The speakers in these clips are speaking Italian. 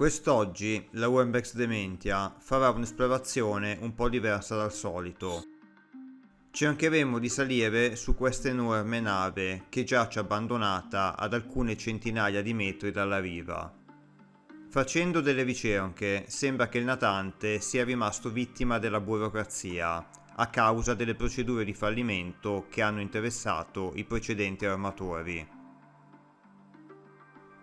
Quest'oggi la Wurmbex Dementia farà un'esplorazione un po' diversa dal solito. Cercheremo di salire su questa enorme nave che giace abbandonata ad alcune centinaia di metri dalla riva. Facendo delle ricerche sembra che il natante sia rimasto vittima della burocrazia a causa delle procedure di fallimento che hanno interessato i precedenti armatori.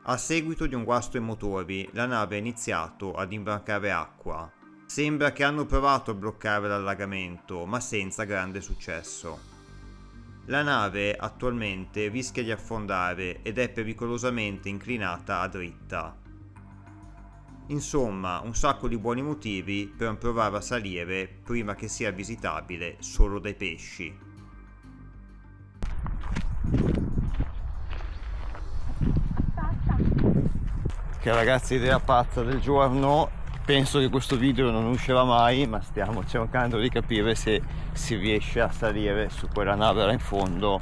A seguito di un guasto ai motori, la nave ha iniziato ad imbarcare acqua. Sembra che hanno provato a bloccare l'allagamento, ma senza grande successo. La nave attualmente rischia di affondare ed è pericolosamente inclinata a dritta. Insomma, un sacco di buoni motivi per provare a salire prima che sia visitabile solo dai pesci. Che ragazzi, idea pazza del giorno. Penso che questo video non uscirà mai, ma stiamo cercando di capire se si riesce a salire su quella nave là in fondo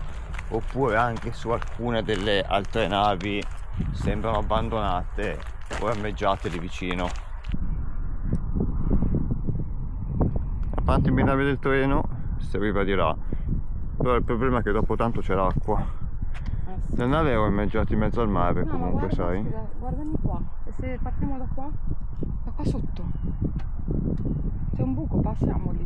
oppure anche su alcune delle altre navi. Sembrano abbandonate o armeggiate lì vicino. A parte in nave del treno si arriva di là, però il problema è che dopo tanto c'è l'acqua. La nave è ormeggiata in mezzo al mare, no, comunque guarda, sai? Scusa, guardami qua, e se partiamo da qua sotto c'è un buco, passiamo lì.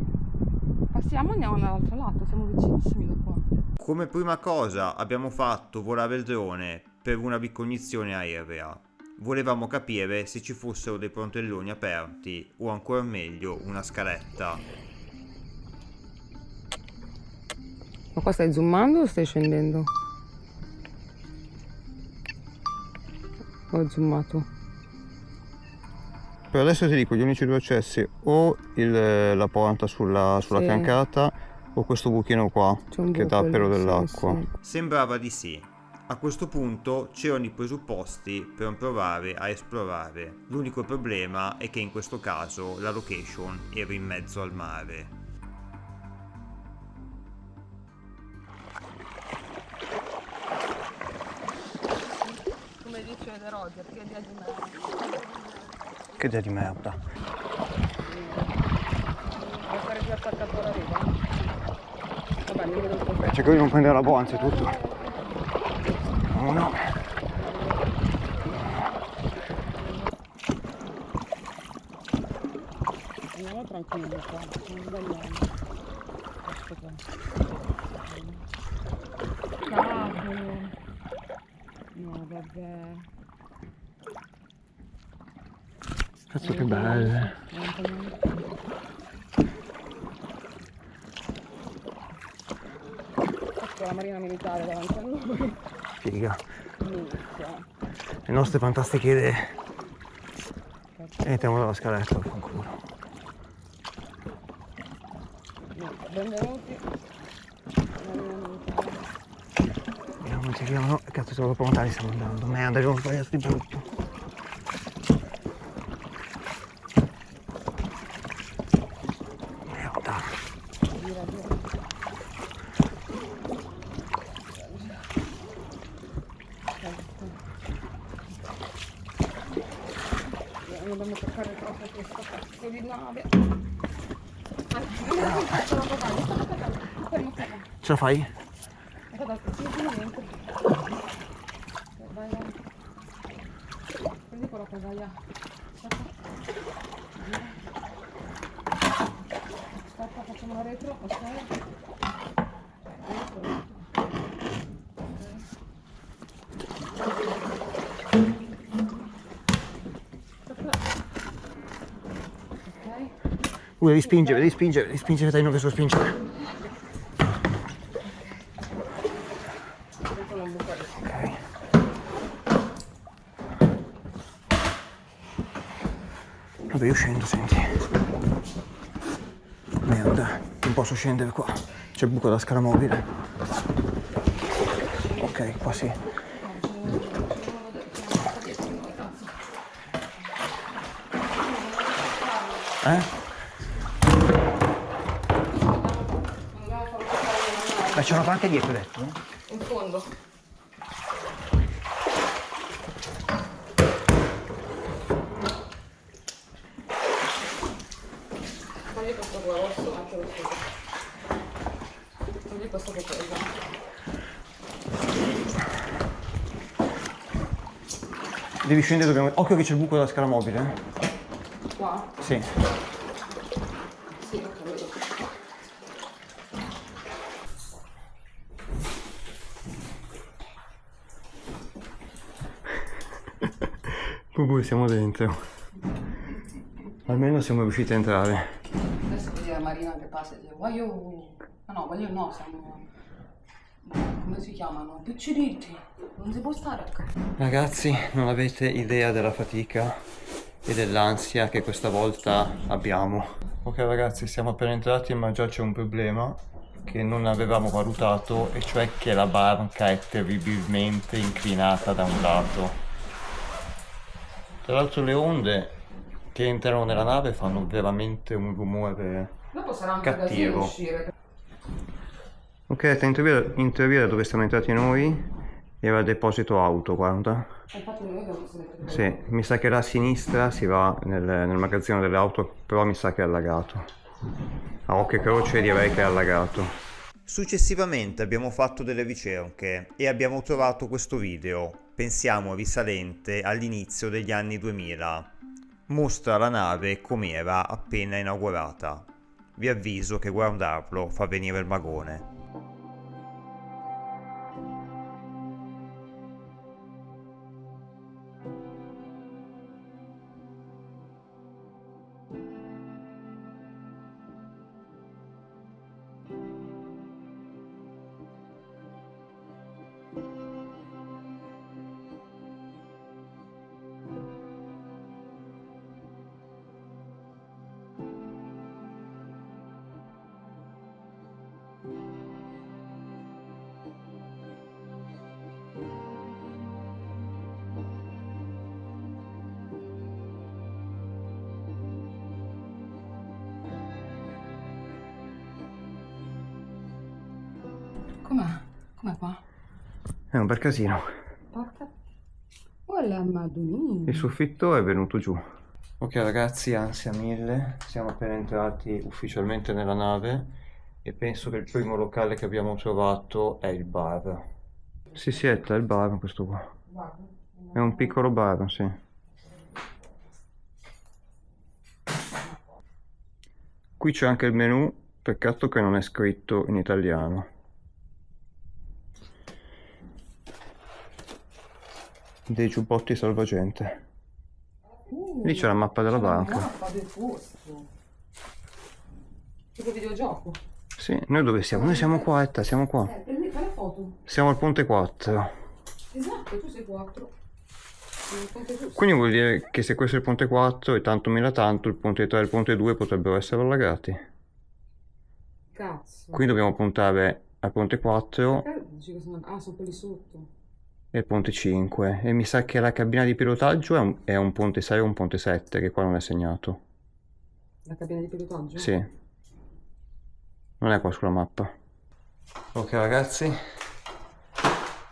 Passiamo e andiamo dall'altro lato, siamo vicinissimi da qua. Come prima cosa abbiamo fatto volare il drone per una ricognizione aerea. Volevamo capire se ci fossero dei frontelloni aperti o ancora meglio una scaletta. Ma qua stai zoomando o stai scendendo? Ho zoomato. Per adesso ti dico gli unici due accessi, o la porta sulla sì, fiancata o questo buchino qua che dà però dell'acqua. Sì. Sembrava di sì. A questo punto c'erano i presupposti per provare a esplorare. L'unico problema è che in questo caso la location era in mezzo al mare. Come dice De Roger, che dia di merda. Che dia di merda. Vuoi fare già attaccato alla riva? Vabbè, andiamo dal tuo pezzo. Cerco di non prendere la boa anzitutto. Uno. Andiamo tranquilli qua, non sbagliamo. Aspetta. Cavolo. No, vabbè. Cazzo che belle. Ecco la marina militare davanti a noi. Figa. Inizia. Le nostre fantastiche idee. E entriamo dalla scaletta, fanculo. Benvenuti. Non ci arrivano. Cazzo, siamo troppo lontani, stiamo andando. Merda, abbiamo sbagliato di brutto. Merda. Non dobbiamo toccare troppo questo cazzo di nave. Ce la fai? Vai. Prendi quella cosa, ya. Aspetta, facciamo la retro, ok? Devi spingere, dai, non riesco a spingere. Ok. Vabbè, io scendo, senti. Merda, non posso scendere qua. C'è il buco della scala mobile. Ok, qua sì. Ma c'è una parte dietro, detto? In fondo. Vedi questo che pesa. Devi scendere, dobbiamo... Occhio che c'è il buco della scala mobile. Qua? Sì. Sì, ok, vedo. Siamo dentro. Almeno siamo riusciti a entrare. Adesso vedi la Marina che passa e dice voglio... Ah no, voglio no, siamo... Come si chiamano? Picciritti. Non si può stare qua. Ragazzi, non avete idea della fatica e dell'ansia che questa volta abbiamo. Ok ragazzi, siamo appena entrati ma già c'è un problema che non avevamo valutato, e cioè che la barca è terribilmente inclinata da un lato. Tra l'altro le onde che entrano nella nave fanno veramente un rumore Dopo sarà anche cattivo. uscire. Ok, in teoria dove siamo entrati noi era il deposito auto, guarda. Infatti noi dobbiamo essere Sì, mi sa che là a sinistra si va nel magazzino delle auto, però mi sa che è allagato. A occhio e croce direi che è allagato. Successivamente abbiamo fatto delle ricerche e abbiamo trovato questo video, pensiamo risalente all'inizio degli anni 2000. Mostra la nave com'era appena inaugurata. Vi avviso che guardarlo fa venire il magone. Com'è? Com'è qua? È un bel casino. Porca... Oh la madonnina. Il soffitto è venuto giù. Ok ragazzi, ansia mille. Siamo appena entrati ufficialmente nella nave e penso che il primo locale che abbiamo trovato è il bar. Sì, è il bar questo qua. È un piccolo bar, sì. Qui c'è anche il menù, peccato che non è scritto in italiano. Dei giubbotti salvagente. Lì c'è la mappa della banca. La mappa del posto. Tipo videogioco. Sì, noi dove siamo? Noi siamo qua, Etta, siamo qua. Prendi, fai la foto. Siamo al ponte 4. Esatto, tu sei 4. Quindi vuol dire che se questo è il ponte 4 e tanto mila tanto, il ponte 3 e il ponte 2 potrebbero essere allagati. Cazzo. Quindi dobbiamo puntare al ponte 4 Dici che sono... Ah, sono quelli sotto. e il ponte 5. E mi sa che la cabina di pilotaggio è un ponte 6 o un ponte 7, che qua non è segnato. La cabina di pilotaggio? Sì. Non è qua sulla mappa. Ok ragazzi,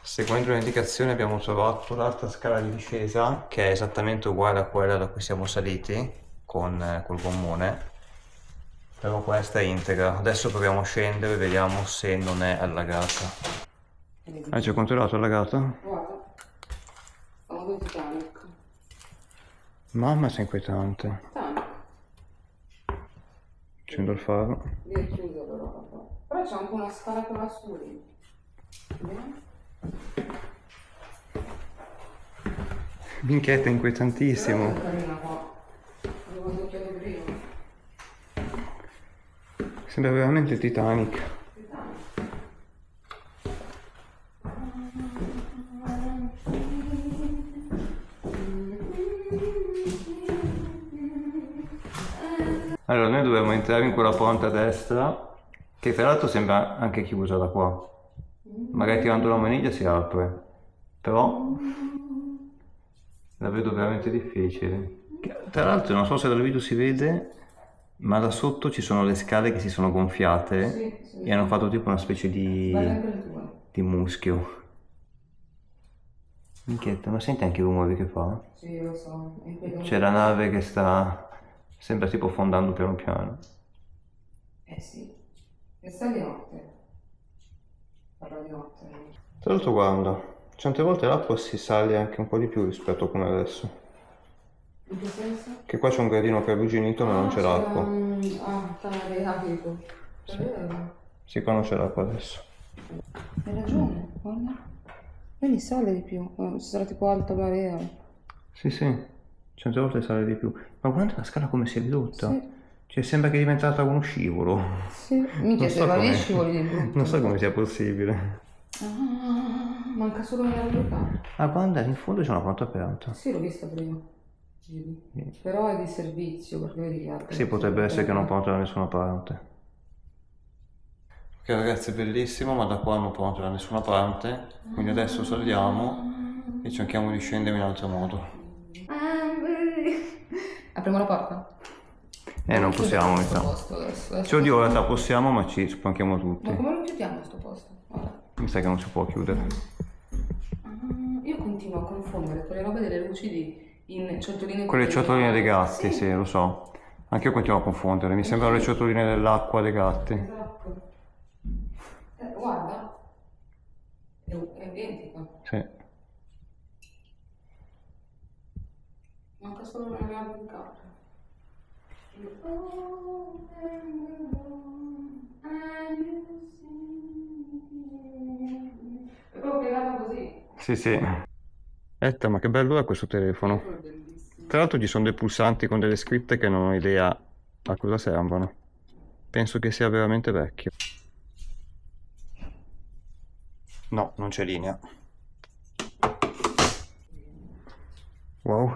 seguendo le indicazioni abbiamo trovato l'altra scala di discesa che è esattamente uguale a quella da cui siamo saliti col gommone, però questa è integra. Adesso proviamo a scendere e vediamo se non è allagata. Hai già controllato allagata? Guarda, sono due Titanic. Mamma, sei inquietante. Titanic. Accendo il faro. Lì è chiuso però. Però c'è anche una scala con la studi. Vediamo. Minchietta, è inquietantissimo. Però è carina qua. Avevo sdocchiato prima. Sembra veramente Titanic. Allora, noi dovremmo entrare in quella porta a destra, che tra l'altro sembra anche chiusa da qua. Magari tirando la maniglia si apre, però la vedo veramente difficile. Tra l'altro non so se dal video si vede, ma da sotto ci sono le scale che si sono gonfiate e hanno fatto tipo una specie di muschio. Minchietta, ma senti anche i rumori che fa? Sì, lo so. C'è la nave che sembra tipo affondando piano piano. Eh sì. E sta di notte. Parla di notte. Tra l'altro guarda, certe volte l'acqua si sale anche un po' di più rispetto a come è adesso. In che senso? Che qua c'è un gradino che è arrugginito ma non c'è l'acqua. Mare, capito. È Sì. vero. Sì, qua non c'è l'acqua adesso. Hai ragione, guarda. Vedi, sale di più. Ci sarà tipo alta marea. Sì, sì, certe volte sale di più. Ma guarda la scala come si è ridotta. Sì. Cioè sembra che è diventata uno scivolo. Sì. Mica Non se so va lì come, scivoli di brutto. non so come sia possibile. Ah, manca solo una ruota. Ah, guarda, in fondo c'è una porta aperta. Sì, l'ho vista prima. Ieri. Però è di servizio, perché vedi che altre Sì, potrebbe sono essere che non aperte. porta da nessuna parte. Ok ragazzi, è bellissimo, ma da qua non porta da nessuna parte. Quindi adesso saliamo e cerchiamo di scendere in altro modo. Apriamo la porta? Non possiamo, mi sa. Cioè, oddio, in realtà possiamo, ma ci spanchiamo tutti. Ma come lo chiudiamo sto posto? Vabbè. Mi sa che non si può chiudere. Io continuo a confondere quelle robe delle luci in ciotoline. Con le ciotoline dei gatti, sì, lo so. Anche io continuo a confondere, mi sembrano le ciotoline dell'acqua dei gatti. Esatto. Guarda. È identica. Sì. Manca solo una mia di carta. È proprio piegata così. Sì, sì. Etta, ma che bello è questo telefono. È bellissimo. Tra l'altro ci sono dei pulsanti con delle scritte che non ho idea a cosa servono. Penso che sia veramente vecchio. No, non c'è linea. Wow.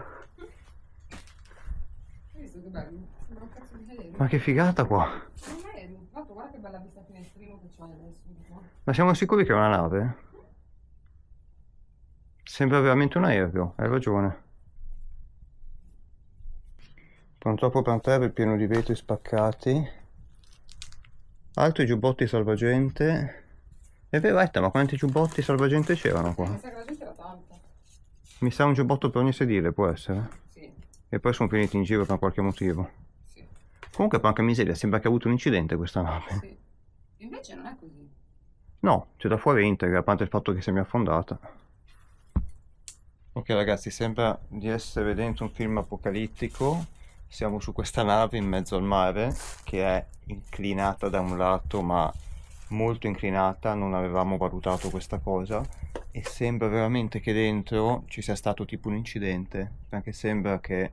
Hai visto che bello? Sembra un cazzo di aereo. Ma che figata qua. È un aereo. Guarda che bella vista finestrino che c'hai adesso. Ma siamo sicuri che è una nave? Sembra veramente un aereo, hai ragione. Purtroppo per terra è pieno di vetri spaccati. Altri giubbotti salvagente. È vero, Etta, ma quanti giubbotti salvagente c'erano qua? Mi sa che la gente era tanta. Mi sa un giubbotto per ogni sedile, può essere? Sì, E poi sono finiti in giro per qualche motivo. sì, Comunque, porca miseria, sembra che ha avuto un incidente questa nave. sì. Invece non è così. No, c'è da fuori integra, a parte il fatto che si è affondata. Ok ragazzi, sembra di essere dentro un film apocalittico. Siamo su questa nave in mezzo al mare, che è inclinata da un lato, ma molto inclinata, non avevamo valutato questa cosa. E sembra veramente che dentro ci sia stato tipo un incidente, perché sembra che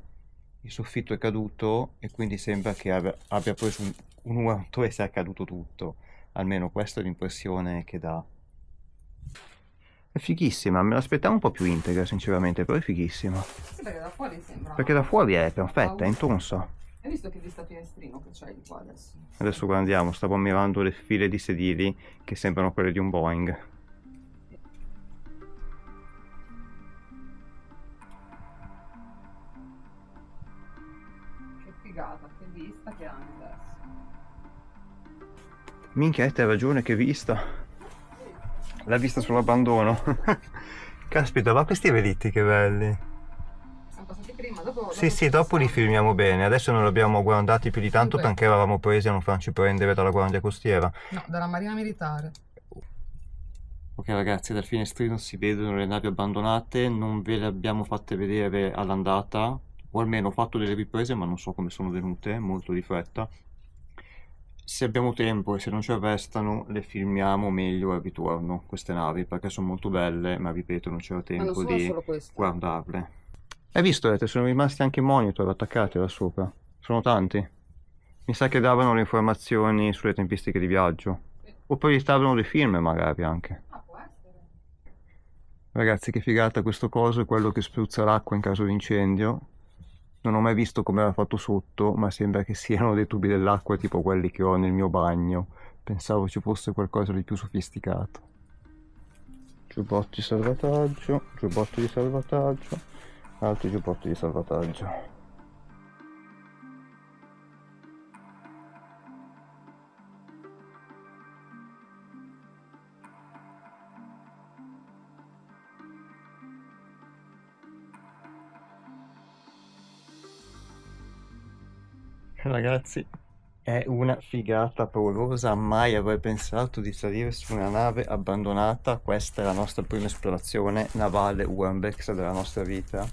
il soffitto è caduto e quindi sembra che abbia preso un urto e sia caduto tutto. Almeno questa è l'impressione che dà. È fighissima, me l'aspettavo un po' più integra sinceramente, però è fighissima. Sì, perché da fuori sembra. Perché da fuori è perfetta, è intonsa. Hai visto che vista finestrino che c'hai di qua adesso? Adesso guardiamo, stavo ammirando le file di sedili che sembrano quelle di un Boeing. Che figata, che vista che hanno adesso. Minchia, hai ragione, che vista. L'ha vista sull'abbandono. Caspita, ma questi relitti che belli. Siamo passati prima, dopo. Sì, dopo li filmiamo bene. Adesso non li abbiamo guardati più di tanto Dove? perché eravamo presi a non farci prendere dalla guardia costiera. No, dalla Marina Militare. Ok ragazzi, dal finestrino si vedono le navi abbandonate, non ve le abbiamo fatte vedere all'andata, o almeno ho fatto delle riprese ma non so come sono venute, molto di fretta. Se abbiamo tempo e se non ci arrestano le filmiamo meglio al ritorno, queste navi, perché sono molto belle, ma ripeto non c'era Ma non tempo sono di solo queste. guardarle. Hai visto, sono rimasti anche i monitor attaccati là sopra, sono tanti. Mi sa che davano le informazioni sulle tempistiche di viaggio, o proiettavano dei film magari anche. Ah, può essere. Ragazzi, che figata questo coso, è quello che spruzza l'acqua in caso di incendio. Non ho mai visto come era fatto sotto, ma sembra che siano dei tubi dell'acqua tipo quelli che ho nel mio bagno. Pensavo ci fosse qualcosa di più sofisticato. Giubbotti di salvataggio, altri giubbotti di salvataggio. Ragazzi, È una figata paurosa, mai avrei pensato di salire su una nave abbandonata. Questa è la nostra prima esplorazione navale Wurmbex della nostra vita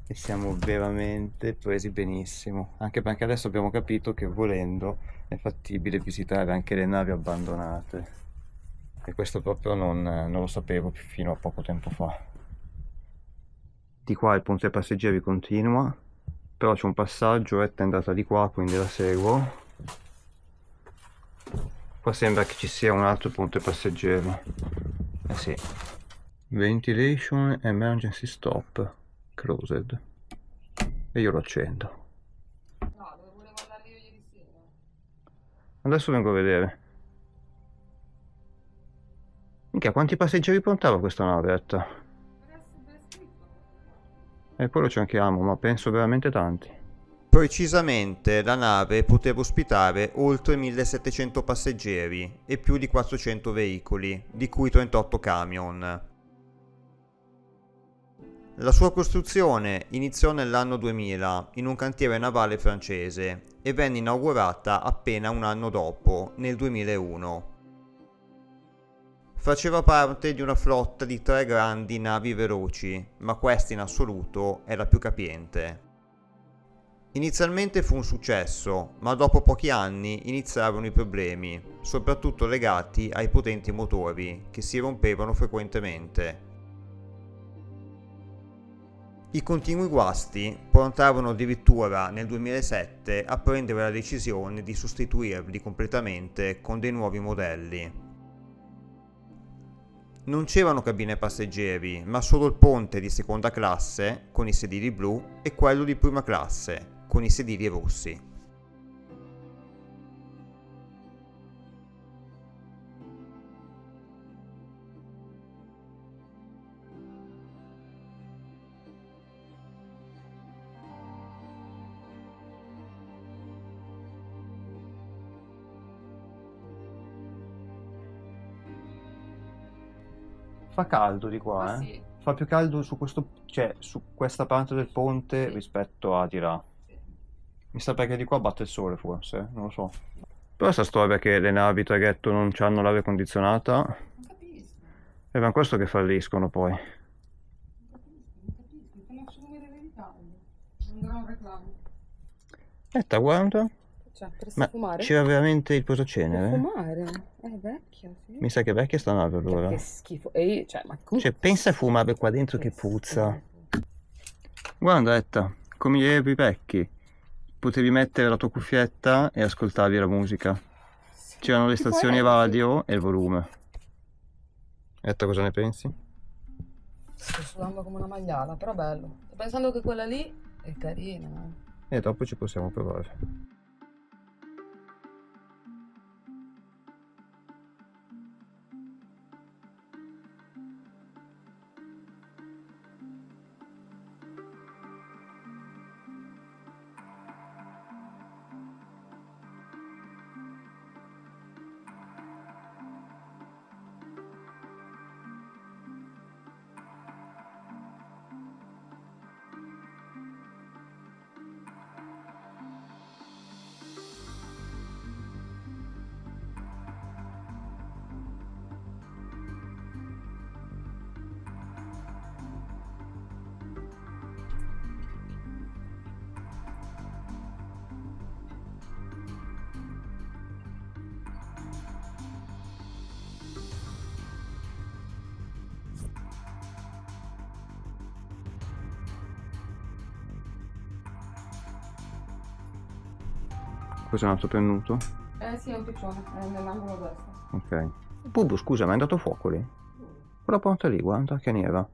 e siamo veramente presi benissimo, anche perché adesso abbiamo capito che volendo è fattibile visitare anche le navi abbandonate e questo proprio non lo sapevo fino a poco tempo fa. Di qua il ponte passeggeri continua, però c'è un passaggio, è andata di qua, quindi la seguo. Qua sembra che ci sia un altro ponte passeggeri. Eh sì. Ventilation emergency stop closed. E io lo accendo. No, dove volevo andare io ieri sera. Adesso vengo a vedere. Minchia, quanti passeggeri portava questa navetta? E poi lo cerchiamo, ma penso veramente tanti. Precisamente la nave poteva ospitare oltre 1700 passeggeri e più di 400 veicoli, di cui 38 camion. La sua costruzione iniziò nell'anno 2000 in un cantiere navale francese e venne inaugurata appena un anno dopo, nel 2001. Faceva parte di una flotta di 3 grandi navi veloci, ma questa in assoluto è la più capiente. Inizialmente fu un successo, ma dopo pochi anni iniziarono i problemi, soprattutto legati ai potenti motori, che si rompevano frequentemente. I continui guasti portarono addirittura nel 2007 a prendere la decisione di sostituirli completamente con dei nuovi modelli. Non c'erano cabine passeggeri, ma solo il ponte di seconda classe, con i sedili blu, e quello di prima classe, con i sedili rossi. Fa caldo di qua, Ah, sì. Fa più caldo su questo, cioè su questa parte del ponte Sì. rispetto a di là. Mi sa perché di qua batte il sole forse, non lo so. Però sta storia che le navi traghetto non hanno l'aria condizionata, Non capisco, è per questo che falliscono poi. non capisco, fanno solo vedere l'Italia. Non darò un reclamo. Aspetta, guarda. Cioè, potresti Ma fumare? c'era veramente il Puoi posacenere? fumare? È vecchia, sì. Mi sa che è vecchia sta nave allora. Che schifo. E io, cioè, ma come? Cioè, pensa a fumare qua dentro che puzza. Guarda, Etta, come gli aerei vecchi. Potevi mettere la tua cuffietta e ascoltavi la musica. C'erano le stazioni radio e il volume. Etta, cosa ne pensi? Sto sudando come una maiala, però bello. Sto pensando che quella lì è carina. E dopo ci possiamo provare. Cos'è un altro pennuto? Sì, è un piccione, è nell'angolo destro. Ok. Bubu, scusa, ma è andato a fuoco lì? Quella porta lì, guarda che nera.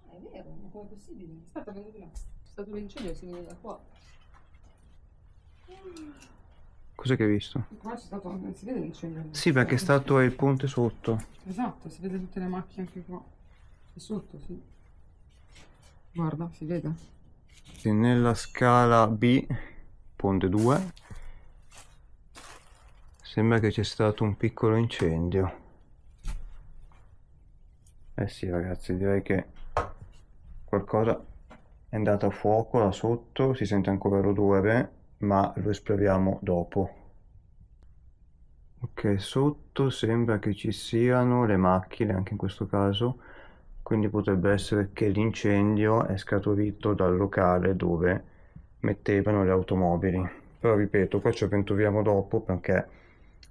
È vero, ma come è possibile? Aspetta, vengo di là. C'è stato l'incendio e si vede da qua. Cos'è che hai visto? Qua c'è stato, non si vede l'incendio. Sì, perché è stato il ponte sotto. Esatto, si vede tutte le macchine anche qua. E sotto, sì. Guarda, si vede. E nella scala B, ponte 2, sembra che c'è stato un piccolo incendio. Eh sì, ragazzi, direi che qualcosa è andato a fuoco là sotto, si sente ancora l'odore, ma lo esploriamo dopo. Ok, sotto sembra che ci siano le macchine anche in questo caso, quindi potrebbe essere che l'incendio è scaturito dal locale dove mettevano le automobili. Però ripeto, qua ci avventuriamo dopo perché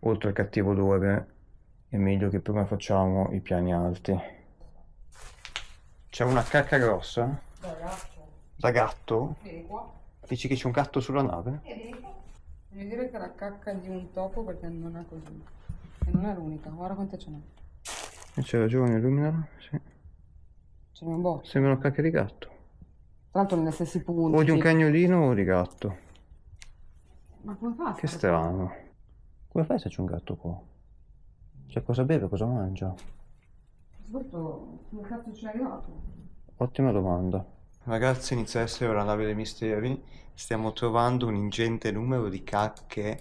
oltre al cattivo odore è meglio che prima facciamo i piani alti. C'è una cacca grossa? Da gatto? Vieni qua. Dici che c'è un gatto sulla nave? Vieni qua. Devi dire che è la cacca di un topo perché non è così. E non è l'unica, guarda quante ce n'è. C'è ragione, illuminala. Sì. Ce n'è un botto. Sembrano cacche di gatto. Tra l'altro negli stessi punti. O di un tipo. cagnolino o di gatto. Ma come fa a Che fare strano. Come fai se c'è un gatto qua? C'è cosa beve, cosa mangia? Soprattutto, come cazzo ci è arrivato? Ottima domanda. Ragazzi, inizia a essere la nave dei misteri. Stiamo trovando un ingente numero di cacche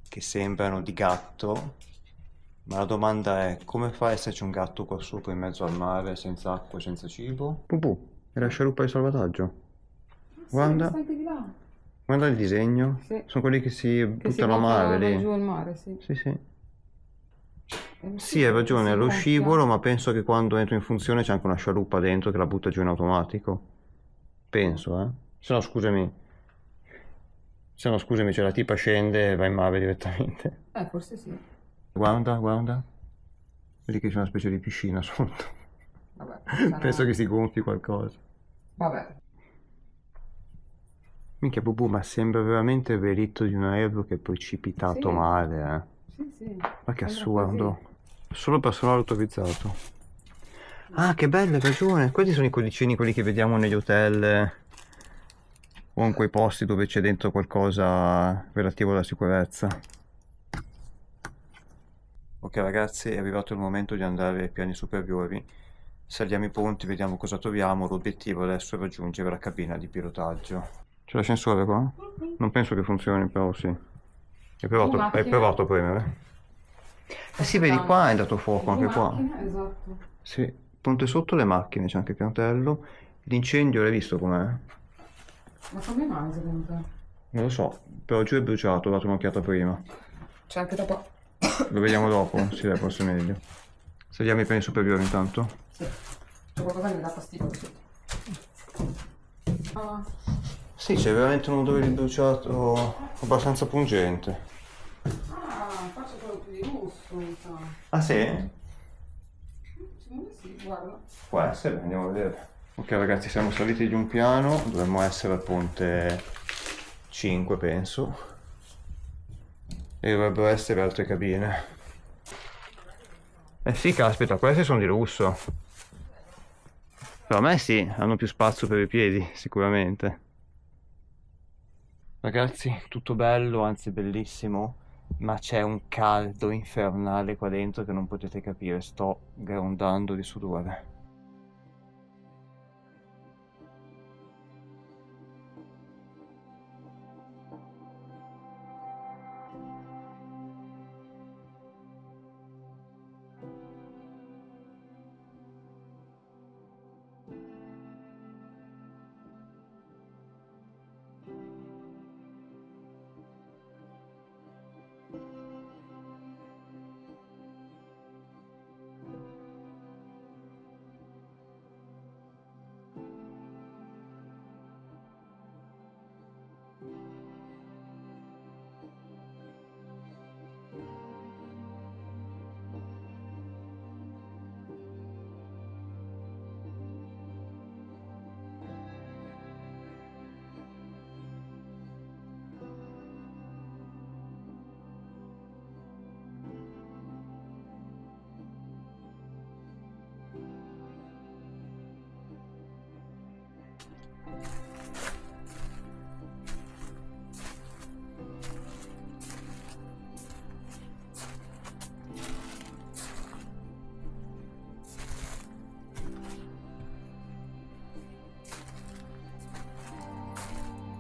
che sembrano di gatto. Ma la domanda è, come fa a esserci un gatto qua sopra in mezzo al mare, senza acqua e senza cibo? Pupù, è la scialuppa di salvataggio. Guarda. Sta anche di là. Guarda il disegno. Sì. Sono quelli che si Che si buttano a mare buttano lì. giù al mare, sì. Sì, sì. Eh Sì, hai ragione, è si lo gonfia. scivolo, ma penso che quando entro in funzione c'è anche una scialuppa dentro che la butta giù in automatico. Penso, eh. Se no, scusami. Se no, scusami, cioè la tipa scende e va in mare direttamente. Forse sì. Guarda, guarda. Vedi che c'è una specie di piscina sotto. Vabbè. sarà- Penso che si gonfi qualcosa. Vabbè. Minchia, Bubu, ma sembra veramente il relitto di un aereo che è precipitato Sì. male, Sì, sì. Ma che Sembra assurdo. così. Solo personale autorizzato. Ah, che bello, hai ragione. Questi sono i codicini, quelli che vediamo negli hotel o in quei posti dove c'è dentro qualcosa relativo alla sicurezza. Ok ragazzi, è arrivato il momento di andare ai piani superiori. Saliamo i ponti, vediamo cosa troviamo. L'obiettivo adesso è raggiungere la cabina di pilotaggio. C'è l'ascensore qua? Non penso che funzioni, però sì. Hai macchina. provato a premere? Eh sì, vedi qua è andato fuoco anche qua. Macchina, esatto. Sì, ponte sotto le macchine, c'è anche il cartello. L'incendio l'hai visto com'è? Ma come mai secondo te? Non lo so, però giù è bruciato, ho dato un'occhiata prima. C'è anche dopo. Lo vediamo dopo? Sì, dai, forse è meglio. Saliamo i piani superiori intanto. Sì. C'è qualcosa che mi dà fastidio così. Ah, Sì, c'è veramente un odore di bruciato abbastanza pungente. qua c'è quello più di lusso, mi sa. Ah sì? Secondo me sì, guarda. Può essere, andiamo a vedere. Ok ragazzi, siamo saliti di un piano, dovremmo essere al ponte 5 penso. E dovrebbero essere altre cabine. Eh sì, caspita, queste sono di lusso. Per me sì, hanno più spazio per i piedi, sicuramente. Ragazzi, tutto bello, anzi bellissimo, ma c'è un caldo infernale qua dentro che non potete capire, sto grondando di sudore.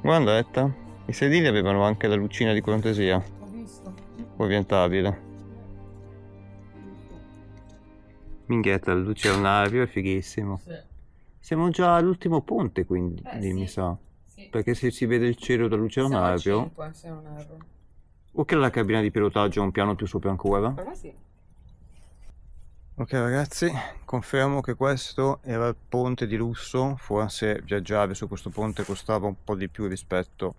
Guarda Etta, i sedili avevano anche la lucina di cortesia, Ho visto. orientabile. Minghetta, il lucernario è fighissimo. Sì. Siamo già all'ultimo ponte quindi, lì sì. mi sa. Sì. Perché se si vede il cielo dal Siamo al lucernario... 5, se non erro. O che la cabina di pilotaggio ha un piano più sopra ancora? Per me sì. Ok ragazzi, confermo che questo era il ponte di lusso, forse viaggiare su questo ponte costava un po' di più rispetto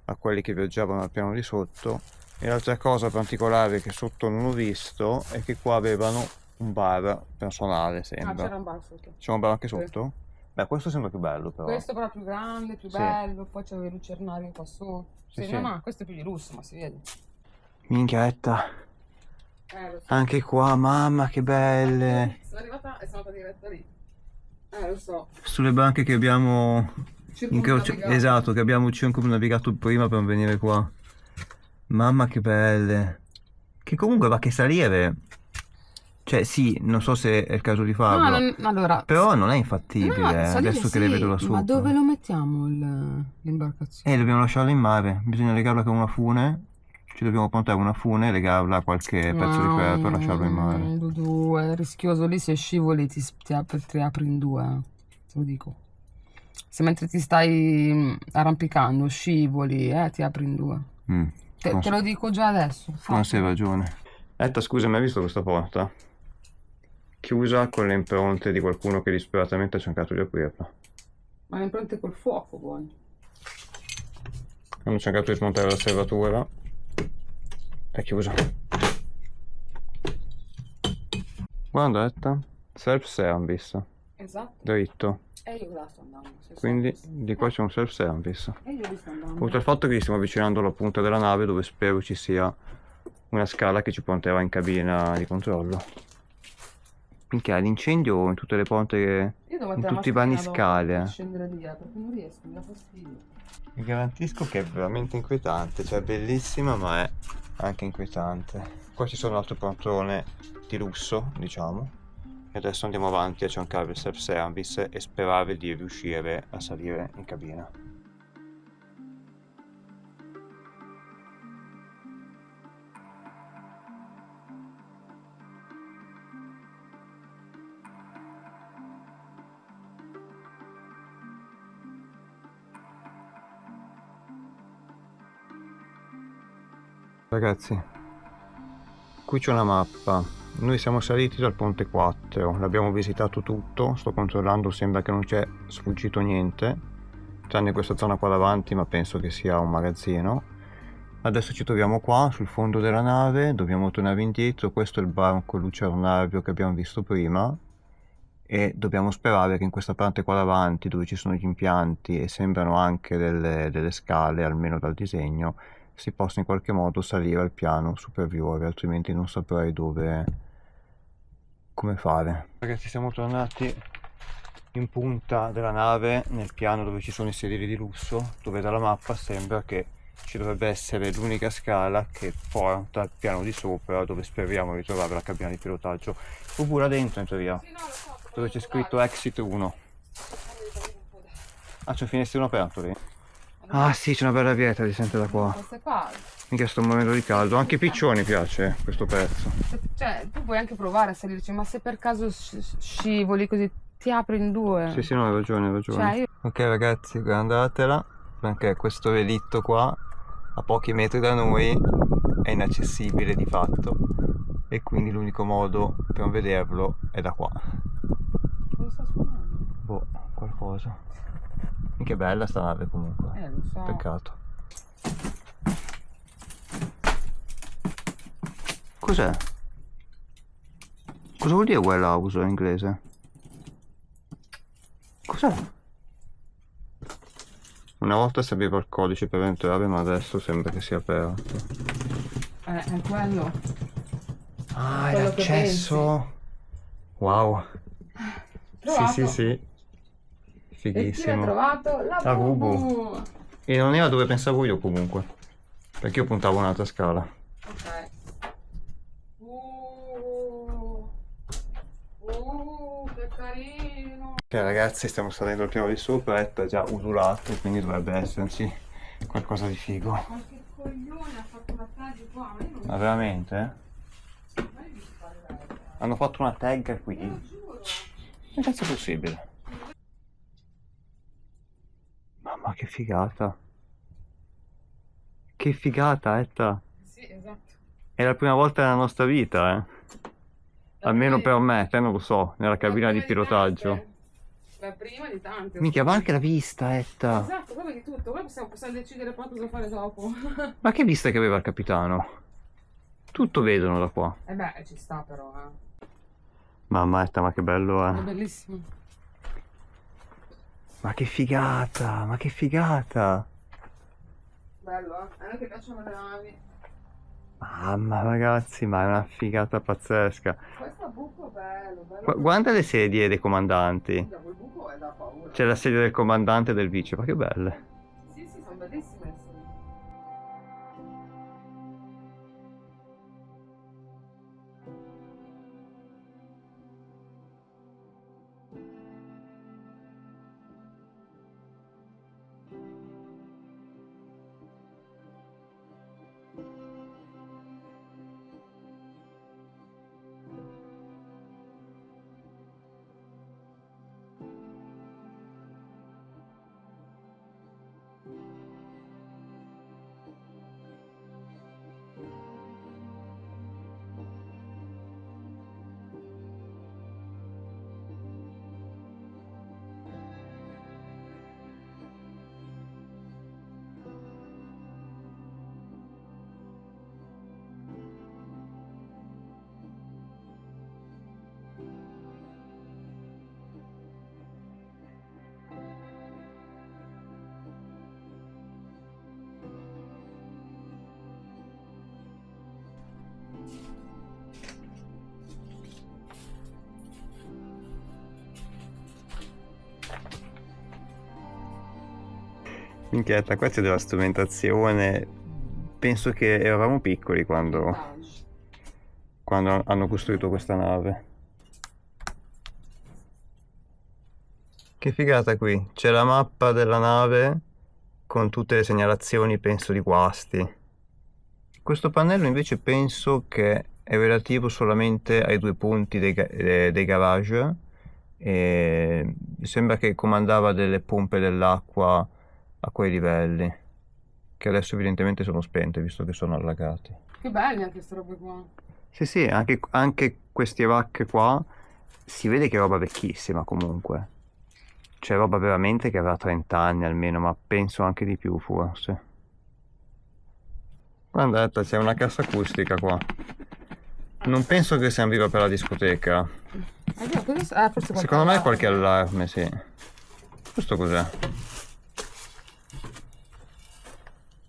a quelli che viaggiavano al piano di sotto. E l'altra cosa particolare che sotto non ho visto è che qua avevano un bar personale, Ah, sembra. c'era un bar sotto. C'è un bar anche Sì. sotto? Beh, questo sembra più bello però. Questo però è più grande, più Sì. bello, poi c'avevo i lucernari qua sotto. Sì, Sì, sì. no, questo è più di lusso, ma si vede. Minchietta, Lo so. anche qua, mamma che belle. Sono arrivata e sono andata diretta lì. Lo so. Sulle banche che abbiamo Circumnavigato. esatto, che abbiamo circumnavigato prima per venire qua. Mamma che belle. Che comunque va che salire. Cioè sì, non so se è il caso di farlo. No, allora, Però non è infattibile, no, salire adesso che le sì, vedo da ma sopra. dove lo mettiamo l'imbarcazione? Dobbiamo lasciarlo in mare, bisogna legarla con una fune. Ci dobbiamo portare una fune e legarla a qualche pezzo di ferro per lasciarlo in mare. Dudu, è rischioso lì, se scivoli ti apri in due, te lo dico. Se mentre ti stai arrampicando scivoli, ti apri in due. Te lo dico già adesso. Forse hai ragione. Etta, scusa, mi hai visto questa porta? Chiusa con le impronte di qualcuno che disperatamente ha cercato di aprirla. Ma le impronte col fuoco poi. Hanno cercato di smontare la serratura. È chiusa. Guarda, Etta, self-service, Esatto. dritto. E io là sto andando. Quindi di qua c'è un self-service. E io lì sto andando. Oltre al fatto che ci stiamo avvicinando alla punta della nave dove spero ci sia una scala che ci porterà in cabina di controllo. Minchia, l'incendio in tutte le porte, in tutti i vani scale. Scendere via perché non riesco, mi dà fastidio. Vi garantisco che è veramente inquietante, cioè bellissima ma è anche inquietante. Qua ci sono altre poltrone di lusso, diciamo. E adesso andiamo avanti a cercare il self-service e sperare di riuscire a salire in cabina. Ragazzi, qui c'è una mappa. Noi siamo saliti dal ponte 4, l'abbiamo visitato tutto, sto controllando, sembra che non c'è sfuggito niente, tranne questa zona qua davanti, ma penso che sia un magazzino. Adesso ci troviamo qua sul fondo della nave, dobbiamo tornare indietro, questo è il barco lucernario che abbiamo visto prima e dobbiamo sperare che in questa parte qua davanti, dove ci sono gli impianti e sembrano anche delle scale, almeno dal disegno, si possa in qualche modo salire al piano superiore, altrimenti non saprei come fare. Ragazzi, siamo tornati in punta della nave, nel piano dove ci sono i sedili di lusso, dove dalla mappa sembra che ci dovrebbe essere l'unica scala che porta al piano di sopra, dove speriamo di trovare la cabina di pilotaggio. Fu là dentro in teoria, dove c'è scritto Exit 1. Ah, c'è un finestrino aperto lì? Ah sì, c'è una bella vieta, si sente da qua. Mica sto morendo di caldo, anche ai piccioni piace questo pezzo. Cioè, tu puoi anche provare a salirci, ma se per caso scivoli così ti apri in due. Sì, no, hai ragione, hai ragione. Cioè, Ok ragazzi, andatela, perché questo relitto qua, a pochi metri da noi, è inaccessibile di fatto. E quindi l'unico modo per vederlo è da qua. Cosa sta suonando? Boh, qualcosa. Che bella sta nave comunque. Lo so. Peccato. Cos'è? Cosa vuol dire warehouse in inglese? Cos'è? Una volta serviva il codice per entrare, ma adesso sembra che sia aperto. È quello. Ah, è Quello che l'accesso. Wow. Trovato. Sì. E chi l'ha Fighissimo. trovato? La Bubu. E non era dove pensavo io comunque. Perché io puntavo un'altra scala. Ok. Che carino. Ok ragazzi, stiamo salendo al piano di sopra, è già usurato, quindi dovrebbe esserci qualcosa di figo. Ma che coglione, ha fatto una tag qua, ma io non Ma veramente? mai visto fare tag. Hanno fatto una tag qui? Lo giuro. Che cazzo è possibile? Mamma che figata! Che figata, Etta! Sì, Sì, esatto. È la prima volta nella nostra vita, almeno per me, te non lo so, nella cabina di pilotaggio. La prima di tante. Minchia, ma anche la vista, Etta. Esatto, guarda di tutto. Ora possiamo decidere poi cosa fare dopo. Ma che vista che aveva il capitano? Tutto vedono da qua. Beh, ci sta però, Mamma Etta, ma che bello È è. bellissimo. Ma che figata, ma che figata. Bello, A noi che piacciono le navi. Mamma ragazzi, ma è una figata pazzesca. Questo buco è bello. Guarda le sedie dei comandanti. Quel buco è da paura. C'è la sedia del comandante e del vice, ma che belle. Sì, sono bellissime. Minchietta, questa è della strumentazione. Penso che eravamo piccoli quando hanno costruito questa nave. Che figata qui, c'è la mappa della nave con tutte le segnalazioni, penso, di guasti. Questo pannello invece penso che è relativo solamente ai due punti dei garage e sembra che comandava delle pompe dell'acqua a quei livelli, che adesso evidentemente sono spente visto che sono allagati. Che belle anche queste robe qua. Sì, anche queste vacche qua si vede che è roba vecchissima comunque. C'è roba veramente che avrà 30 anni almeno, ma penso anche di più forse. Guardate, c'è una cassa acustica qua. Non penso che serviva per la discoteca. Forse Secondo me è qualche allarme, sì. Questo cos'è?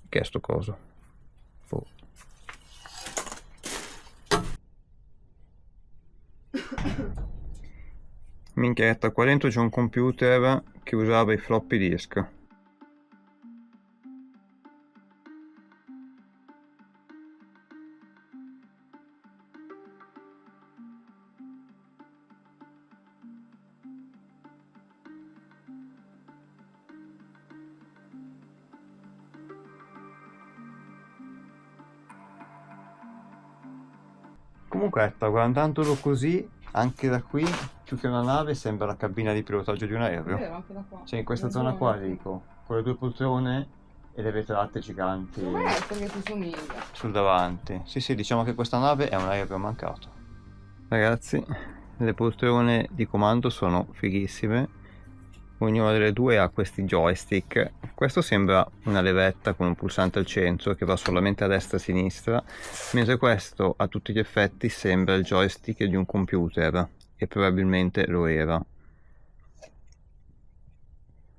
Che è sto coso? Oh. Minchietta, qua dentro c'è un computer che usava i floppy disk. Comunque, guardandolo così, anche da qui, più che una nave, sembra la cabina di pilotaggio di un aereo. Anche da qua. Cioè, in questa zona qua, dico, con le due poltrone e le vetrate giganti Perché ti somiglia. sul davanti. Sì, diciamo che questa nave è un aereo mancato. Ragazzi, le poltrone di comando sono fighissime. Ognuna delle due ha questi joystick. Questo sembra una levetta con un pulsante al centro che va solamente a destra e a sinistra, mentre questo a tutti gli effetti sembra il joystick di un computer, e probabilmente lo era.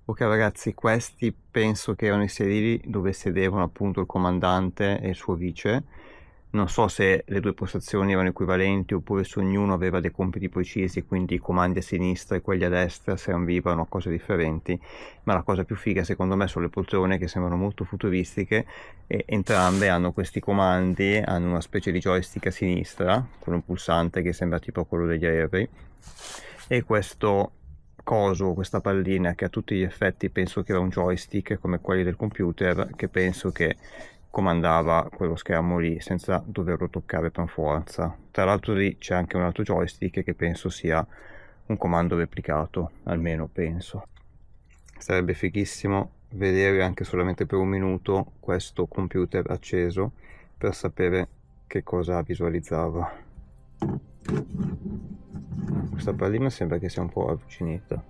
Ok ragazzi, questi penso che erano i sedili dove sedevano appunto il comandante e il suo vice. Non so se le due postazioni erano equivalenti oppure se ognuno aveva dei compiti precisi, quindi i comandi a sinistra e quelli a destra servivano a cose differenti, ma la cosa più figa secondo me sono le poltrone che sembrano molto futuristiche e entrambe hanno questi comandi, hanno una specie di joystick a sinistra con un pulsante che sembra tipo quello degli aerei e questo coso, questa pallina che a tutti gli effetti penso che era un joystick come quelli del computer, che penso che comandava quello schermo lì senza doverlo toccare per forza. Tra l'altro lì c'è anche un altro joystick che penso sia un comando replicato, almeno penso. Sarebbe fighissimo vedere anche solamente per un minuto questo computer acceso, per sapere che cosa visualizzavo. Questa pallina sembra che sia un po' avvicinata.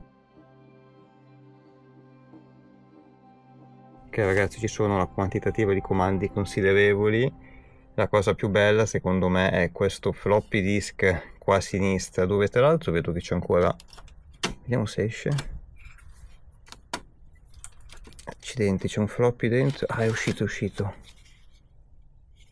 Ok ragazzi, ci sono una quantitativa di comandi considerevoli. La cosa più bella secondo me è questo floppy disk qua a sinistra, dove tra l'altro vedo che c'è ancora, vediamo se esce. Accidenti, c'è un floppy dentro. Ah, è uscito.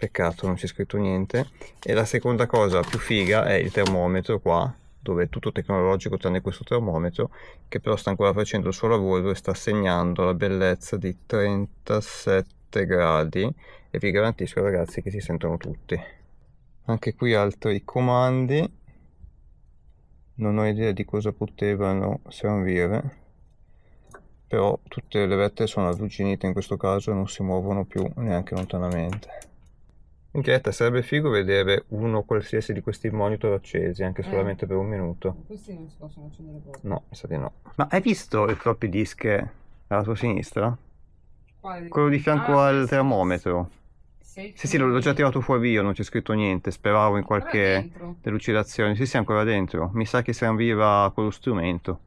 Peccato, non c'è scritto niente. E la seconda cosa più figa è il termometro qua, dove è tutto tecnologico tranne questo termometro, che però sta ancora facendo il suo lavoro e sta segnando la bellezza di 37 gradi, e vi garantisco ragazzi che si sentono tutti. Anche qui altri comandi, non ho idea di cosa potevano servire, però tutte le vette sono arrugginite in questo caso e non si muovono più neanche lontanamente. In diretta sarebbe figo vedere uno qualsiasi di questi monitor accesi, anche solamente per un minuto. Questi non si possono accendere proprio. No, mi sa di no. Ma hai visto il floppy disk alla tua sinistra? Quale? Quello di fianco al sì, termometro. Sì, l'ho già tirato fuori io, non c'è scritto niente, speravo in qualche delucidazione. Sì, ancora dentro. Mi sa che serviva quello strumento.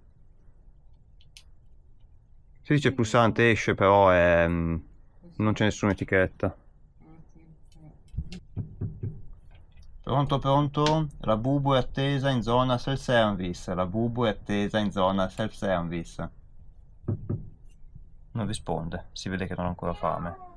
Si dice pulsante esce, però non c'è nessuna etichetta. Pronto? La Bubu è attesa in zona self-service. Non risponde, si vede che non ha ancora fame.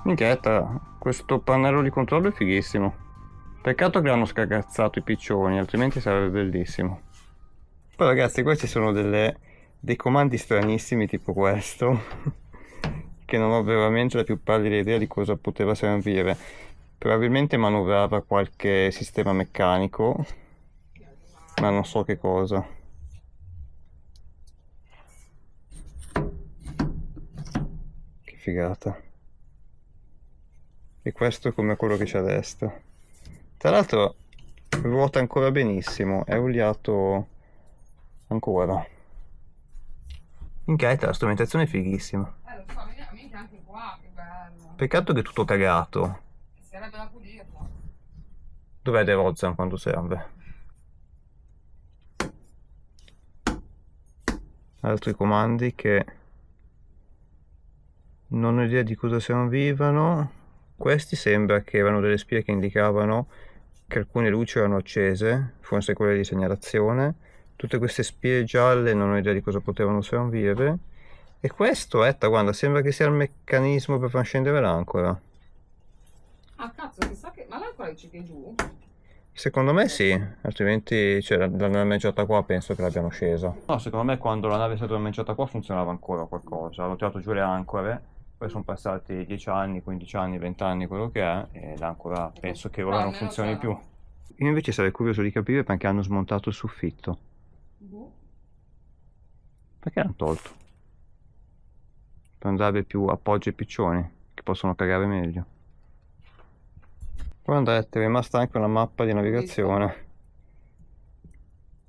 Minchietta, questo pannello di controllo è fighissimo. Peccato che hanno scagazzato i piccioni, altrimenti sarebbe bellissimo. Poi ragazzi, questi sono dei comandi stranissimi tipo questo, che non ho veramente la più pallida idea di cosa poteva servire. Probabilmente manovrava qualche sistema meccanico, ma non so che cosa. Che figata. E questo è come quello che c'è a destra. Tra l'altro ruota ancora benissimo, è oliato ancora. Minchia, la strumentazione è fighissima. Lo so, minchia anche qua, che bello. Peccato che è tutto cagato. Sarebbe da pulirlo. Dov'è De Rozan quando serve? Altri comandi che non ho idea di cosa servivano. Questi sembra che erano delle spie che indicavano che alcune luci erano accese, forse quelle di segnalazione. Tutte queste spie gialle non ho idea di cosa potevano servire. E questo, guarda, sembra che sia il meccanismo per far scendere l'ancora. Ah cazzo, chissà che... Ma l'ancora dici che è giù? Secondo me sì, altrimenti cioè, la danneggiata qua penso che l'abbiano scesa. No, secondo me quando la nave è stata danneggiata qua funzionava ancora qualcosa. Hanno tirato giù le ancore. Poi sono passati 10 anni, 15 anni, 20 anni, quello che è, e l'ancora penso che ora non funzioni più. Io invece sarei curioso di capire perché hanno smontato il soffitto. Perché l'hanno tolto? Per non dare più appoggio ai piccioni, che possono cagare meglio. Guardate, è rimasta anche una mappa di navigazione.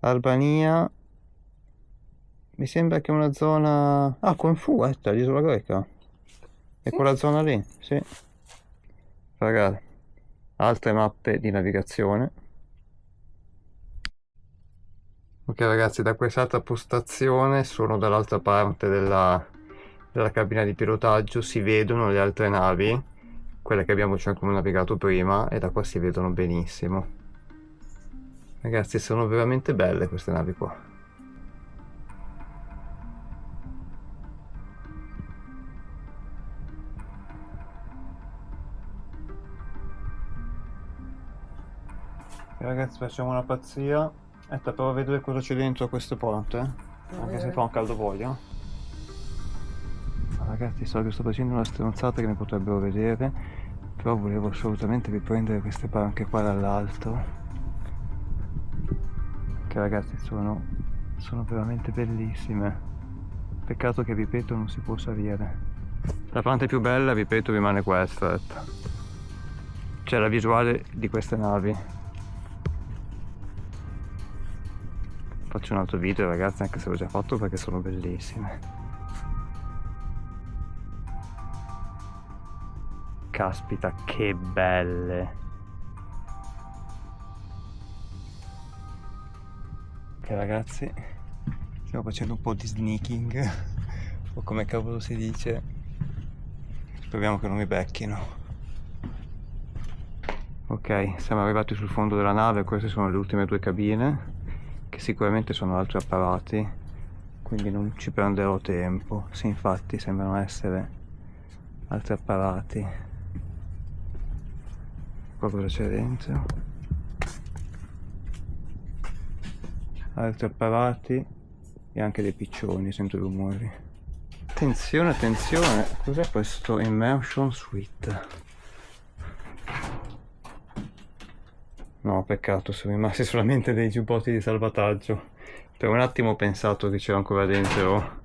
Albania. Mi sembra che è una zona... Ah, Corfù, l'isola greca. È quella zona lì, sì. Ragazzi, altre mappe di navigazione. Ok ragazzi, da quest'altra postazione sono dall'altra parte della cabina di pilotaggio, si vedono le altre navi, quelle che abbiamo circumnavigato prima, e da qua si vedono benissimo. Ragazzi, sono veramente belle queste navi qua. Ragazzi, facciamo una pazzia. Provo a vedere cosa c'è dentro a queste porte. Anche se fa un caldo voglia. Ragazzi, so che sto facendo una stronzata che mi potrebbero vedere, però volevo assolutamente riprendere queste panche qua dall'alto, che ragazzi sono veramente bellissime. Peccato che, ripeto, non si può salire. La parte più bella, ripeto, rimane questa, cioè la visuale di queste navi. Faccio un altro video, ragazzi, anche se l'ho già fatto, perché sono bellissime. Caspita, che belle! Ok ragazzi, stiamo facendo un po' di sneaking, o come cavolo si dice. Speriamo che non mi becchino. Ok, siamo arrivati sul fondo della nave, queste sono le ultime due cabine, che sicuramente sono altri apparati, quindi non ci prenderò tempo. Sì, infatti sembrano essere altri apparati. Qua cosa c'è dentro? Altri apparati e anche dei piccioni, sento i rumori. Attenzione, attenzione, cos'è questo Immersion Suite? No, peccato, sono rimasti solamente dei giubbotti di salvataggio. Per un attimo ho pensato che c'era ancora dentro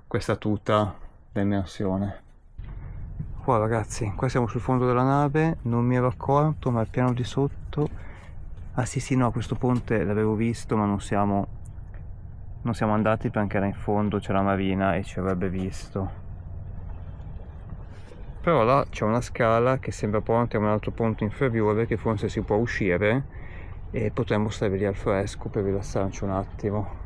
questa tuta da immersione. Qua ragazzi, qua siamo sul fondo della nave, non mi ero accorto, ma al piano di sotto... Ah sì, no, questo ponte l'avevo visto, ma non siamo andati perché era in fondo, c'è la marina e ci avrebbe visto. Però là c'è una scala che sembra portare a un altro ponte inferiore, che forse si può uscire e potremmo stare lì al fresco per rilassarci un attimo.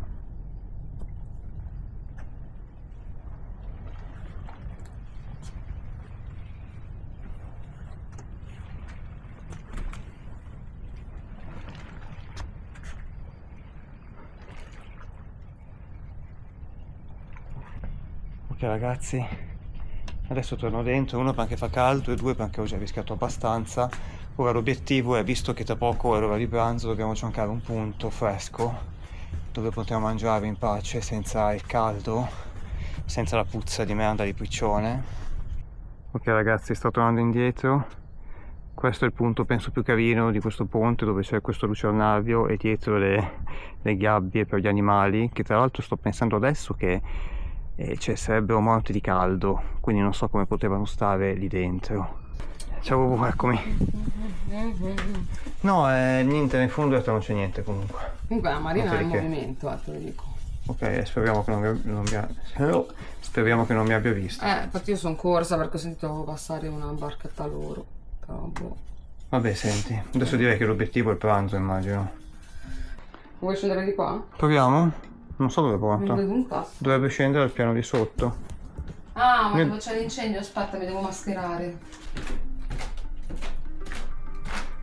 Ok ragazzi, adesso torno dentro, uno perché fa caldo e due perché ho già rischiato abbastanza. Ora l'obiettivo è, visto che tra poco è l'ora di pranzo, dobbiamo cercare un punto fresco dove potremo mangiare in pace senza il caldo, senza la puzza di merda di piccione. Ok ragazzi, sto tornando indietro. Questo è il punto penso più carino di questo ponte, dove c'è questo lucernario e dietro le gabbie per gli animali, che tra l'altro sto pensando adesso che sarebbero morti di caldo, quindi non so come potevano stare lì dentro. Ciao, eccomi. No, niente, nel fondo non c'è niente comunque. Comunque la marina è in movimento, te lo dico. Ok, speriamo che non mi abbia visto. Infatti io sono corsa perché ho sentito passare una barchetta loro. Però boh. Vabbè, senti, adesso direi che l'obiettivo è il pranzo, immagino. Vuoi scendere di qua? Proviamo? Non so dove porta. Non vedo un tasto. Dovrebbe scendere al piano di sotto. Ah, ma dove c'è l'incendio? Aspetta, mi devo mascherare.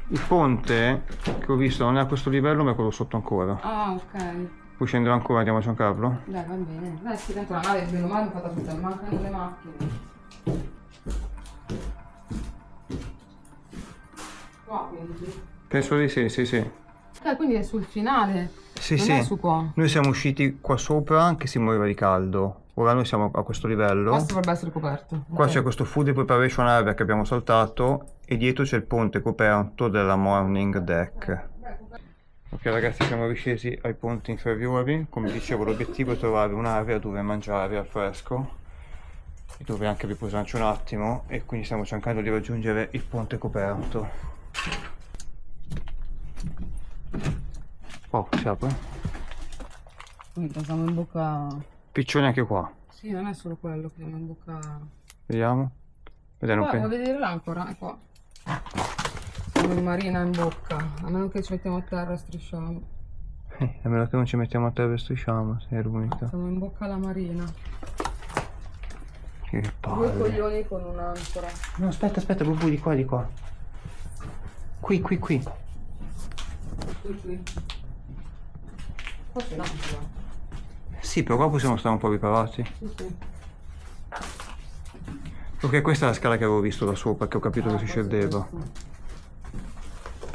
Il ponte che ho visto non è a questo livello, ma è quello sotto ancora. Ah, ok. Puoi scendere ancora, andiamo a cercarlo? Dai, va bene. Dai, sì, dentro la nave è bene o male fatta tutta, mancano le macchine. Qua quindi. Penso di sì, sì, sì. Quindi è sul finale. Sì, non sì. è su qua. Noi siamo usciti qua sopra che si moriva di caldo. Ora noi siamo a questo livello. Questo dovrebbe essere coperto. Qua c'è questo food preparation area che abbiamo saltato e dietro c'è il ponte coperto della morning deck. Ok ragazzi, siamo riscesi ai ponti inferiori. Come dicevo, l'obiettivo è trovare un'area dove mangiare al fresco e dove anche riposarci un attimo, e quindi stiamo cercando di raggiungere il ponte coperto. Oh, si apre? Quindi siamo in bocca. Piccioni anche qua. Sì, non è solo quello che siamo in bocca. Vediamo. Vediamo. Vuoi vedere l'ancora? È qua. Siamo in marina in bocca. A meno che ci mettiamo a terra e strisciamo. A meno che non ci mettiamo a terra e strisciamo, sei l'unica. Siamo in bocca alla marina. Che palle. Due coglioni con un'ancora. No, aspetta, bubu, di qua, di qua. Qui. Qui. Qua c'è l'ancora. Sì, però qua possiamo stare un po' riparati. Sì. Ok, questa è la scala che avevo visto da sopra, che ho capito che si scendeva.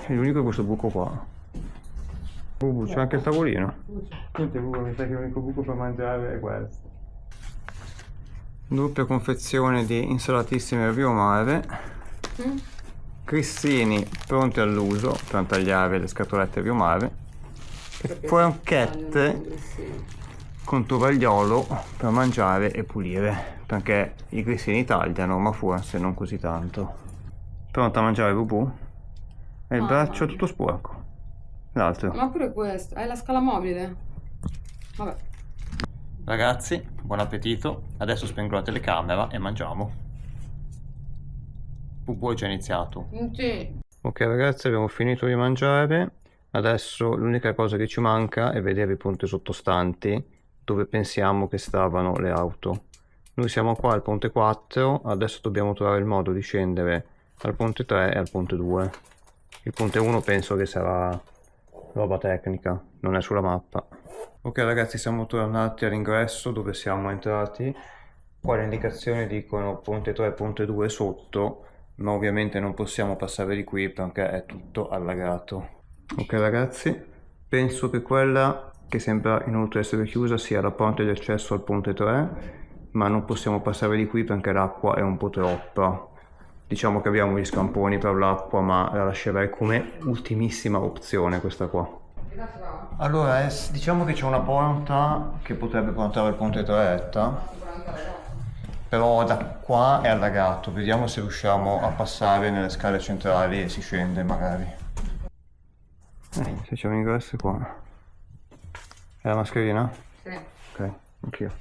E l'unico è questo buco qua. Bubu, c'è anche il tavolino. Niente, Bubu, mi sa che l'unico buco per mangiare è questo. Doppia confezione di insalatissime al biomare. Cristini pronti all'uso per tagliare le scatolette biomare. E forchette con tovagliolo per mangiare e pulire. Perché i cristini tagliano, ma forse non così tanto. Pronta a mangiare, Bubu? E il braccio è tutto sporco. L'altro. Ma pure questo, è la scala mobile. Vabbè. Ragazzi, buon appetito. Adesso spengo la telecamera e mangiamo. Bubu è già iniziato. Sì. Ok ragazzi, abbiamo finito di mangiare. Adesso l'unica cosa che ci manca è vedere i ponti sottostanti dove pensiamo che stavano le auto. Noi siamo qua al ponte 4, adesso dobbiamo trovare il modo di scendere al ponte 3 e al ponte 2. Il ponte 1 penso che sarà roba tecnica, non è sulla mappa. Ok ragazzi, siamo tornati all'ingresso dove siamo entrati. Qua le indicazioni dicono ponte 3 e ponte 2 sotto, ma ovviamente non possiamo passare di qui perché è tutto allagato. Ok ragazzi, penso che quella che sembra inoltre essere chiusa sia la porta di accesso al ponte 3, ma non possiamo passare di qui perché l'acqua è un po' troppa. Diciamo che abbiamo gli scamponi per l'acqua, ma la lascerei come ultimissima opzione questa qua. Allora, diciamo che c'è una porta che potrebbe portare al ponte 3, però da qua è allagato. Vediamo se riusciamo a passare nelle scale centrali e si scende magari. Se c'è un ingresso qua. È la mascherina? Sì. Ok, anch'io.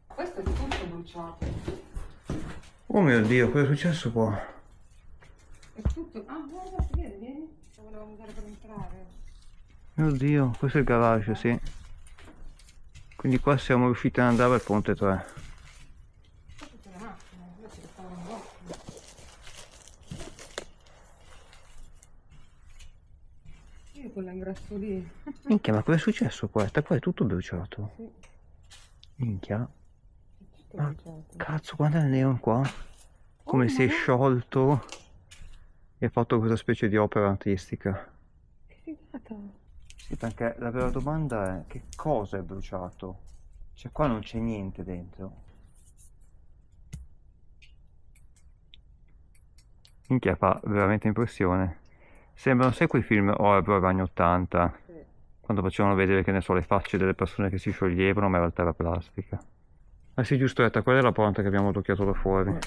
Questo è tutto bruciato. Oh mio Dio, cosa è successo qua? È tutto. Ah, guarda, vedi? Volevo andare per entrare. Mio Dio, questo è il garage, sì. Quindi qua siamo riusciti ad andare al ponte 3. Tutte le macchine, invece stavano in bocca. Io quell'ingresso lì. Minchia, ma cosa è successo qua? Qua è tutto bruciato. Sì, Minchia. tutto Ma bruciato. cazzo, guarda il neon qua. Come si è sciolto e ha fatto questa specie di opera artistica. Che figata. Sì, perché la vera domanda è che cosa è bruciato? Cioè qua non c'è niente dentro. Minchia, fa veramente impressione. Sembrano, sai, quei film horror anni 80? Sì. Quando facevano vedere, che ne so, le facce delle persone che si scioglievano, ma in realtà era plastica. Ah sì, giusto, quella è la porta che abbiamo toccato da fuori.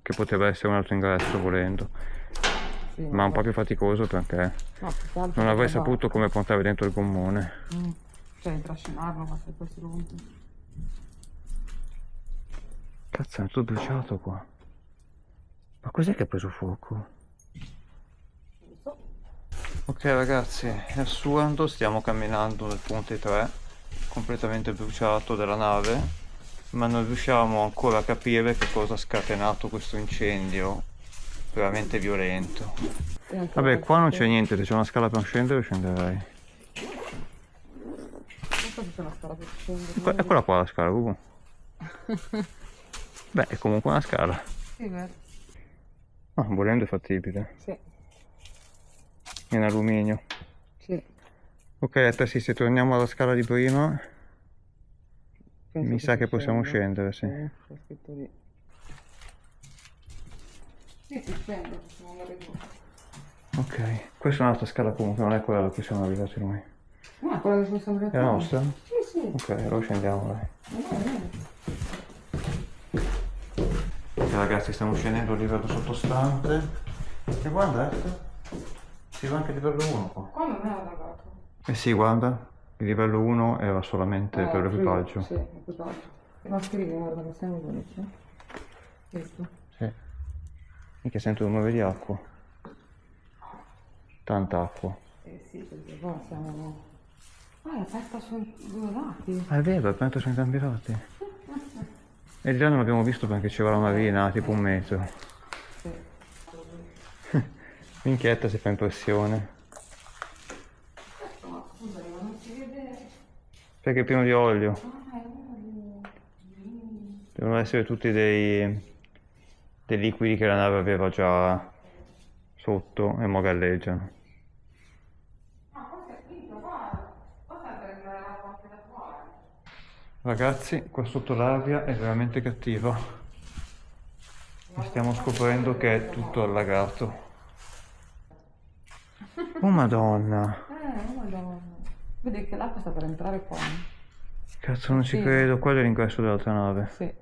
Che poteva essere un altro ingresso volendo. Sì, Ma un po' più faticoso perché no, più che altro non avrei perché saputo come portare dentro il gommone. Cioè, trascinarlo, ma se poi si rompe. Cazzo, è tutto bruciato qua. Ma cos'è che ha preso fuoco? Non so. Ok ragazzi, è assurdo, stiamo camminando nel ponte 3, completamente bruciato della nave, ma non riusciamo ancora a capire che cosa ha scatenato questo incendio veramente violento. Vabbè, qua non c'è niente, se c'è una scala per scendere scenderei. Non so se c'è una scala per scendere. È quella qua la scala, Ugo. Beh, è comunque una scala. Sì, vero. Ah, volendo è fattibile. Sì. È in alluminio. Sì. Ok, adesso se torniamo alla scala di prima, Penso mi sa si che possiamo scenda. scendere, sì. C'è scritto lì. Sì, si scende, possiamo andare giù. Ok, questa è un'altra scala comunque, non è quella da cui siamo arrivati noi. No, quella che siamo arrivati. È la nostra? Sì, sì. Ok, allora scendiamo, dai. Ok ragazzi, stiamo scendendo a livello sottostante. E guardate, si va anche a livello 1 qua. Qua non è allagato. Eh sì, guarda, il livello 1 era solamente per l'equipaggio. Sì, equipaggio. E mascherine, guarda, che siamo unici. Visto? Sì. Mica sento rumore di acqua. Tanta acqua. Eh sì, perché qua siamo... Ah, è aperta sui due lati. Ah, è vero, è aperto sui entrambi i lati. E di là non l'abbiamo visto perché c'era la marina, tipo 1 metro. Sì. Minchietta si fa impressione. Ma scusa, ma non si vede... Perché è pieno di olio. Ah, è olio. Devono essere tutti dei liquidi che la nave aveva già sotto e mo galleggiano. Ah, forse è finito, guarda. Forse è per entrare l'acqua anche da fuori. Ragazzi, qua sotto l'aria è veramente cattiva. E stiamo scoprendo che è tutto allagato. Oh madonna. Madonna. Vedi che l'acqua sta per entrare qua. Cazzo, non ci Sì. credo. Quello è l'ingresso dell'altra nave. Sì.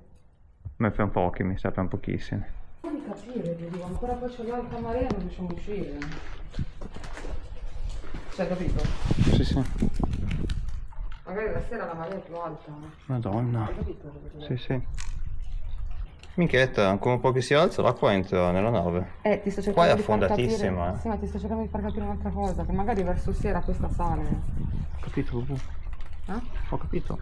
Ma per pochi, mi sa, per pochissimi. Fammi capire, ti dico, ancora poi c'è l'alta marea e non riusciamo a uscire. Cioè, capito? Sì, sì. Magari la sera la marea è più alta. Madonna. Hai capito? Sì, sì. Minchietta, ancora un po' che si alza, l'acqua entra nella nave. Ti sto Qua è cercando di far affondatissima. capire. Sì, ma ti sto cercando di far capire un'altra cosa, che magari verso sera questa sale. Ho capito, Bubu. Eh? Ho capito.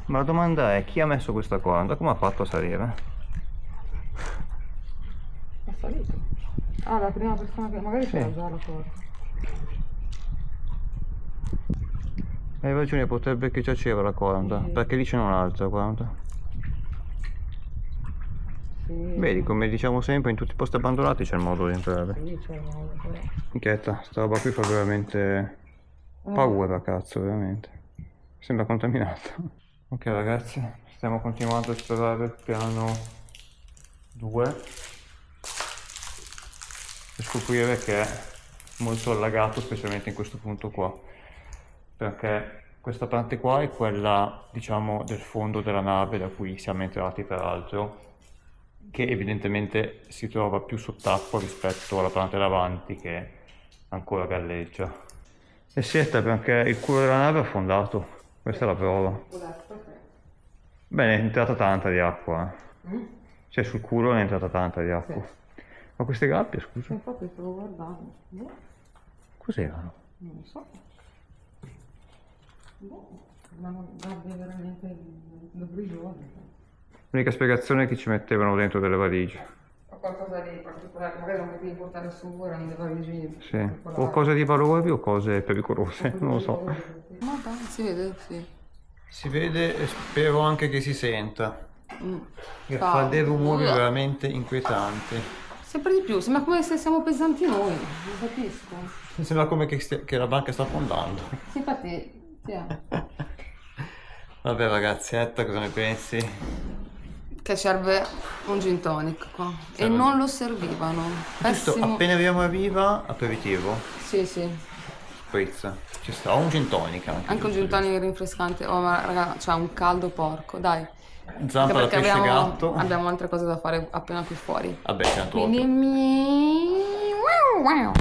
Ma la domanda è, chi ha messo questa corda? Come ha fatto a salire? È salito. Ah, la prima persona che magari c'era Sì. già la cosa. Hai ragione, potrebbe che già c'era la corda, Sì. perché lì c'è un'altra, guarda. Sì. Vedi, come diciamo sempre, in tutti i posti abbandonati c'è il modo di entrare. Sì, c'è una cosa. Minchietta, sta roba qui fa veramente paura, cazzo, veramente. Sembra contaminata. Ok ragazzi, stiamo continuando a esplorare il piano 2 per scoprire che è molto allagato, specialmente in questo punto qua, perché questa parte qua è quella, diciamo, del fondo della nave da cui siamo entrati peraltro, che evidentemente si trova più sott'acqua rispetto alla parte davanti che ancora galleggia. E siete, perché il culo della nave è affondato, questa è la prova. Beh, ne è entrata tanta di acqua, cioè sul culo ne è entrata tanta di acqua. Ma queste gabbie, scusa, Infatti stavo guardando. Boh, cos'erano? non lo so. Boh, ma non guardi veramente da prigione. L'unica spiegazione è che ci mettevano dentro delle valigie. O qualcosa di particolare, magari non potevi portare su, erano delle valigie. Sì, o cose di valore o cose pericolose, non lo so. Ma dai, si vede, sì. Si vede e spero anche che si senta. Che Ciao. fa dei rumori veramente inquietanti. Sempre di più, sembra come se siamo pesanti noi, non capisco. Sembra come che la banca sta affondando. Sì, infatti, sì, Vabbè ragazzi, Etta, cosa ne pensi? che serve un gin tonic qua. E Serve- non lo servivano. Giusto, Pessimo. appena arriviamo a Riva, aperitivo, Sì, sì. spritz. Ci sta, un gin tonic anche. Anche un gin tonic rinfrescante. Oh, ma raga, c'ha un caldo porco, dai. Zampa da Anche perché pesce gatto. abbiamo altre cose da fare appena più fuori. Vabbè, c'è un Quindi... Wow, wow.